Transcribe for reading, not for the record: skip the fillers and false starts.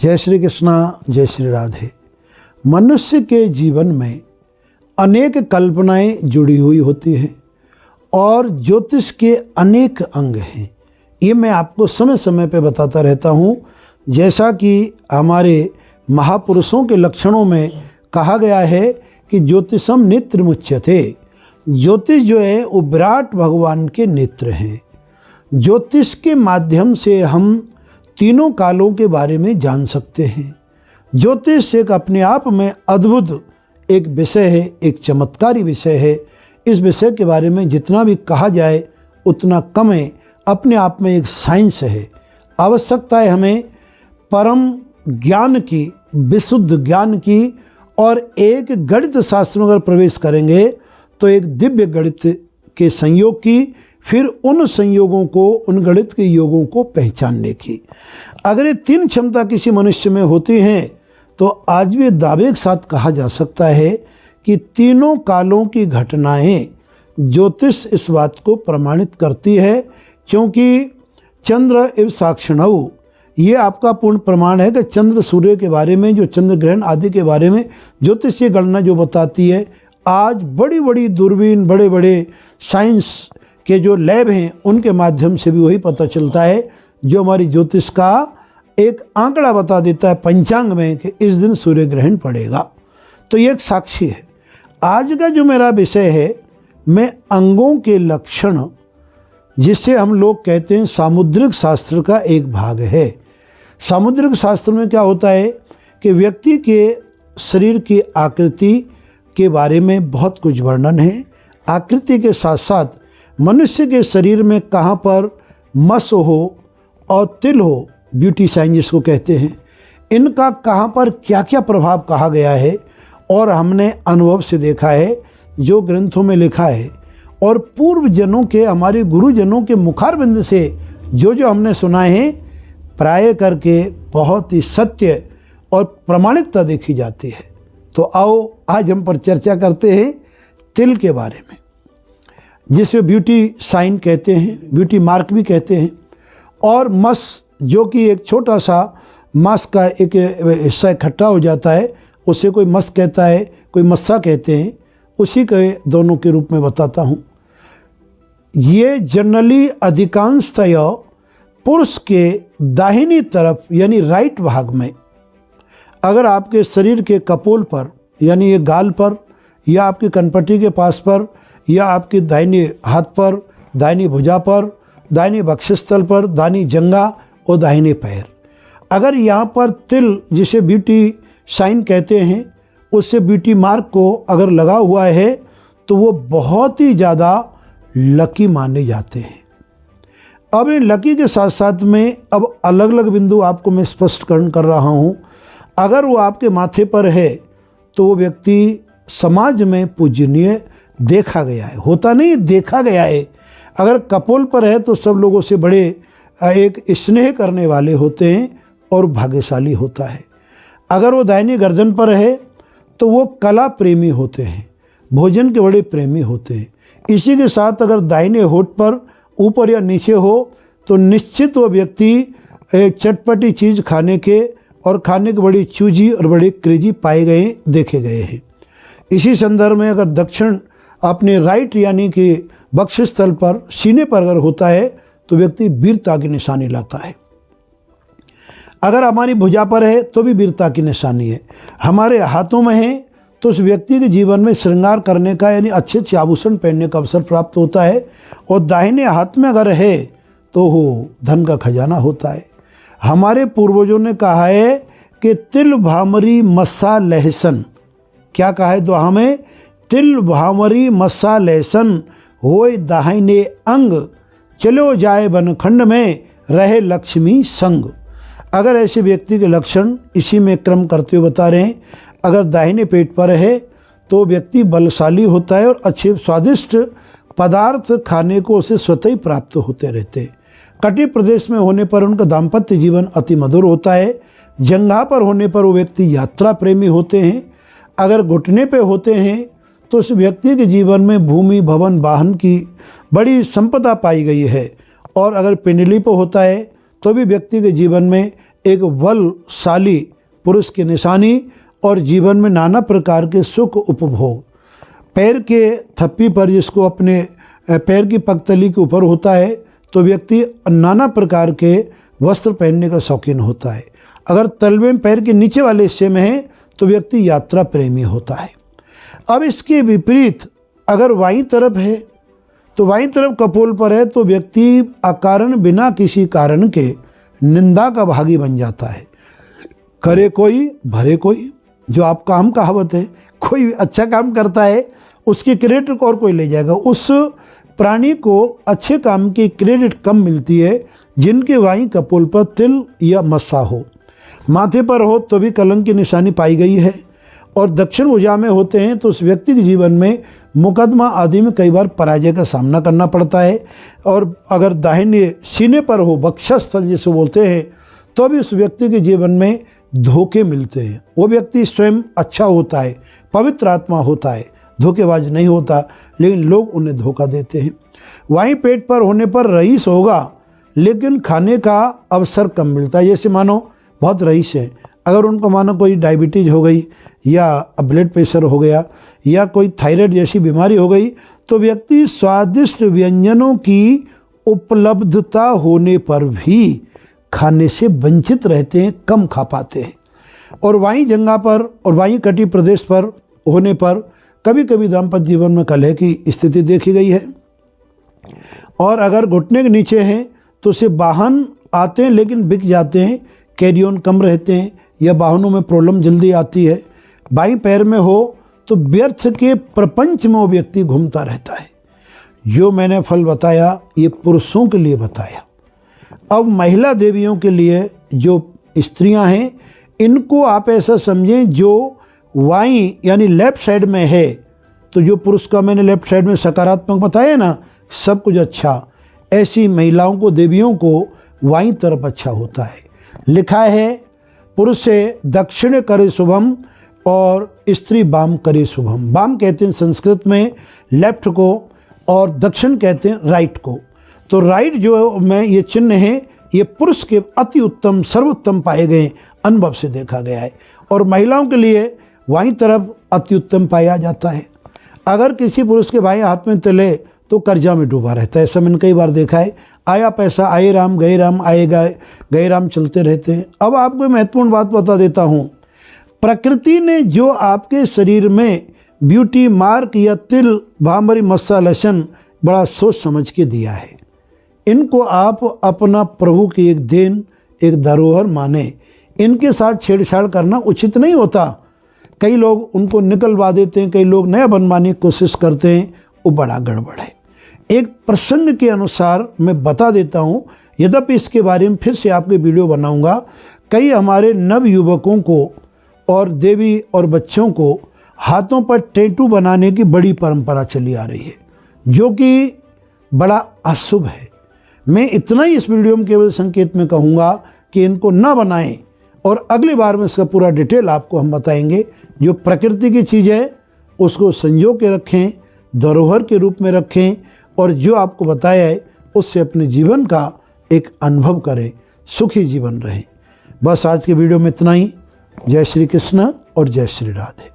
जय श्री कृष्णा, जय श्री राधे। मनुष्य के जीवन में अनेक कल्पनाएं जुड़ी हुई होती हैं और ज्योतिष के अनेक अंग हैं। ये मैं आपको समय समय पे बताता रहता हूँ। जैसा कि हमारे महापुरुषों के लक्षणों में कहा गया है कि ज्योतिषम नेत्र मुच्यते। ज्योतिष जो है वो विराट भगवान के नेत्र हैं। ज्योतिष के माध्यम से हम तीनों कालों के बारे में जान सकते हैं। ज्योतिष एक अपने आप में अद्भुत एक विषय है, एक चमत्कारी विषय है। इस विषय के बारे में जितना भी कहा जाए उतना कम है। अपने आप में एक साइंस है। आवश्यकता है हमें परम ज्ञान की, विशुद्ध ज्ञान की, और एक गणित शास्त्र में अगर प्रवेश करेंगे तो एक दिव्य गणित के संयोग की, फिर उन संयोगों को, उन गणित के योगों को पहचानने की। अगर ये तीन क्षमता किसी मनुष्य में होती हैं तो आज भी दावे के साथ कहा जा सकता है कि तीनों कालों की घटनाएं ज्योतिष इस बात को प्रमाणित करती है। क्योंकि चंद्र एवं साक्षिणव, ये आपका पूर्ण प्रमाण है कि चंद्र सूर्य के बारे में, जो चंद्र ग्रहण आदि के बारे में ज्योतिषीय गणना जो बताती है, आज बड़ी बड़ी दूरबीन, बड़े बड़े साइंस के जो लैब हैं उनके माध्यम से भी वही पता चलता है जो हमारी ज्योतिष का एक आंकड़ा बता देता है पंचांग में कि इस दिन सूर्य ग्रहण पड़ेगा। तो ये एक साक्षी है। आज का जो मेरा विषय है, मैं अंगों के लक्षण, जिसे हम लोग कहते हैं सामुद्रिक शास्त्र का एक भाग है। सामुद्रिक शास्त्र में क्या होता है कि व्यक्ति के शरीर की आकृति के बारे में बहुत कुछ वर्णन है। आकृति के साथ साथ मनुष्य के शरीर में कहाँ पर मस हो और तिल हो, ब्यूटी साइन जिसको कहते हैं, इनका कहाँ पर क्या क्या प्रभाव कहा गया है और हमने अनुभव से देखा है, जो ग्रंथों में लिखा है, और पूर्व जनों के, हमारे गुरुजनों के मुखारबिंद से जो जो हमने सुना है, प्राय करके बहुत ही सत्य और प्रामाणिकता देखी जाती है। तो आओ आज हम पर चर्चा करते हैं तिल के बारे में, जिसे ब्यूटी साइन कहते हैं, ब्यूटी मार्क भी कहते हैं, और मस, जो कि एक छोटा सा मांस का एक हिस्सा इकट्ठा हो जाता है, उसे कोई मस कहता है, कोई मस्सा कहते हैं। उसी के दोनों के रूप में बताता हूँ। ये जनरली अधिकांशतः पुरुष के दाहिनी तरफ यानी राइट भाग में, अगर आपके शरीर के कपोल पर यानी ये गाल पर, या आपकी कनपट्टी के पास पर, या आपके दाहिने हाथ पर, दाहिनी भुजा पर, दाहिनी वक्षस्थल पर, दाहिनी जंघा और दाहिने पैर, अगर यहाँ पर तिल, जिसे ब्यूटी साइन कहते हैं, उससे ब्यूटी मार्क को अगर लगा हुआ है तो वो बहुत ही ज़्यादा लकी माने जाते हैं। अब इन लकी के साथ साथ में अब अलग अलग बिंदु आपको मैं स्पष्टकरण कर रहा हूँ। अगर वो आपके माथे पर है तो वो व्यक्ति समाज में पूजनीय देखा गया है, होता नहीं, देखा गया है। अगर कपोल पर है तो सब लोगों से बड़े एक स्नेह करने वाले होते हैं और भाग्यशाली होता है। अगर वो दाहिनी गर्दन पर है तो वो कला प्रेमी होते हैं, भोजन के बड़े प्रेमी होते हैं। इसी के साथ अगर दाहिने होठ पर ऊपर या नीचे हो तो निश्चित वो व्यक्ति एक चटपटी चीज़ खाने के और खाने के बड़ी चूजी और बड़े क्रेजी पाए गए, देखे गए हैं। इसी संदर्भ में अगर दक्षिण अपने राइट यानी कि वक्षस्थल पर, सीने पर अगर होता है तो व्यक्ति वीरता की निशानी लाता है। अगर हमारी भुजा पर है तो भी वीरता की निशानी है। हमारे हाथों में है तो उस व्यक्ति के जीवन में श्रृंगार करने का यानी अच्छे अच्छे आभूषण पहनने का अवसर प्राप्त होता है। और दाहिने हाथ में अगर है तो वो धन का खजाना होता है। हमारे पूर्वजों ने कहा है कि तिल भामरी मस्सा लहसन, क्या कहा है दोहा में, तिल भामरी मस्सा लहसन होय दाहिने अंग, चलो जाए बनखंड में रहे लक्ष्मी संग। अगर ऐसे व्यक्ति के लक्षण इसी में क्रम करते हुए बता रहे हैं, अगर दाहिने पेट पर है तो व्यक्ति बलशाली होता है और अच्छे स्वादिष्ट पदार्थ खाने को उसे स्वतः ही प्राप्त होते रहते हैं। कटी प्रदेश में होने पर उनका दाम्पत्य जीवन अति मधुर होता है। जंघा पर होने पर वो व्यक्ति यात्रा प्रेमी होते हैं। अगर घुटने पे होते हैं तो उस व्यक्ति के जीवन में भूमि, भवन, वाहन की बड़ी संपदा पाई गई है। और अगर पिंडली पर होता है तो भी व्यक्ति के जीवन में एक बलशाली पुरुष की निशानी और जीवन में नाना प्रकार के सुख उपभोग। पैर के थप्पी पर जिसको अपने पैर की पगतली के ऊपर होता है तो व्यक्ति नाना प्रकार के वस्त्र पहनने का शौकीन होता है। अगर तलवे में पैर के नीचे वाले हिस्से में है तो व्यक्ति यात्रा प्रेमी होता है। अब इसके विपरीत अगर बाईं तरफ है तो बाईं तरफ कपोल पर है तो व्यक्ति अकारण बिना किसी कारण के निंदा का भागी बन जाता है। करे कोई भरे कोई, जो आपका हम कहावत है, कोई अच्छा काम करता है उसकी क्रेडिट और कोई ले जाएगा। उस प्राणी को अच्छे काम की क्रेडिट कम मिलती है जिनके बाईं कपोल पर तिल या मस्सा हो। माथे पर हो तो भी कलंक की निशानी पाई गई है और दक्षिण भुजा में होते हैं तो उस व्यक्ति के जीवन में मुकदमा आदि में कई बार पराजय का सामना करना पड़ता है। और अगर दाहिने सीने पर हो, वक्षस्थल जिसे बोलते हैं, तो भी उस व्यक्ति के जीवन में धोखे मिलते हैं। वो व्यक्ति स्वयं अच्छा होता है, पवित्र आत्मा होता है, धोखेबाज नहीं होता, लेकिन लोग उन्हें धोखा देते हैं। वहीं पेट पर होने पर रईस होगा लेकिन खाने का अवसर कम मिलता है। जैसे मानो बहुत रईस है, अगर उनको मानो कोई डायबिटीज हो गई या ब्लड प्रेशर हो गया या कोई थायराइड जैसी बीमारी हो गई तो व्यक्ति स्वादिष्ट व्यंजनों की उपलब्धता होने पर भी खाने से वंचित रहते हैं, कम खा पाते हैं। और वाई जंगा पर और वाई कटी प्रदेश पर होने पर कभी कभी दाम्पत्य जीवन में कलह की स्थिति देखी गई है। और अगर घुटने के नीचे हैं तो उसे वाहन आते हैं लेकिन बिक जाते हैं, कैरी ऑन कम रहते हैं या वाहनों में प्रॉब्लम जल्दी आती है। बाईं पैर में हो तो व्यर्थ के प्रपंच में वो व्यक्ति घूमता रहता है। जो मैंने फल बताया ये पुरुषों के लिए बताया। अब महिला देवियों के लिए जो स्त्रियां हैं इनको आप ऐसा समझें, जो वाई यानी लेफ्ट साइड में है तो जो पुरुष का मैंने लेफ्ट साइड में सकारात्मक बताया ना, सब कुछ अच्छा, ऐसी महिलाओं को, देवियों को वाई तरफ अच्छा होता है। लिखा है पुरुष से दक्षिण करे शुभम और स्त्री वाम करे शुभम। वाम कहते हैं संस्कृत में लेफ्ट को और दक्षिण कहते हैं राइट को। तो राइट जो में ये चिन्ह है ये पुरुष के अति उत्तम सर्वोत्तम पाए गए, अनुभव से देखा गया है। और महिलाओं के लिए बाईं तरफ अति उत्तम पाया जाता है। अगर किसी पुरुष के बाएं हाथ में तिल तो कर्जा में डूबा रहता है। ऐसा मैंने कई बार देखा है। आया पैसा, आए राम गए राम, आए गए राम चलते रहते हैं। अब आपको महत्वपूर्ण बात बता देता हूँ, प्रकृति ने जो आपके शरीर में ब्यूटी मार्क या तिल, भामरी, मस्सा, लक्षण बड़ा सोच समझ के दिया है। इनको आप अपना प्रभु की एक देन, एक धरोहर माने। इनके साथ छेड़छाड़ करना उचित नहीं होता। कई लोग उनको निकलवा देते हैं, कई लोग नया बनवाने की कोशिश करते हैं, वो बड़ा गड़बड़ है। एक प्रसंग के अनुसार मैं बता देता हूँ, यद्यपि इसके बारे में फिर से आपके वीडियो बनाऊंगा। कई हमारे नव युवकों को और देवी और बच्चों को हाथों पर टैटू बनाने की बड़ी परंपरा चली आ रही है, जो कि बड़ा अशुभ है। मैं इतना ही इस वीडियो में केवल संकेत में कहूँगा कि इनको ना बनाएं और अगली बार में इसका पूरा डिटेल आपको हम बताएंगे। जो प्रकृति की चीज़ है उसको संजो के रखें, धरोहर के रूप में रखें और जो आपको बताया है उससे अपने जीवन का एक अनुभव करें, सुखी जीवन रहे। बस आज के वीडियो में इतना ही। जय श्री कृष्ण और जय श्री राधे।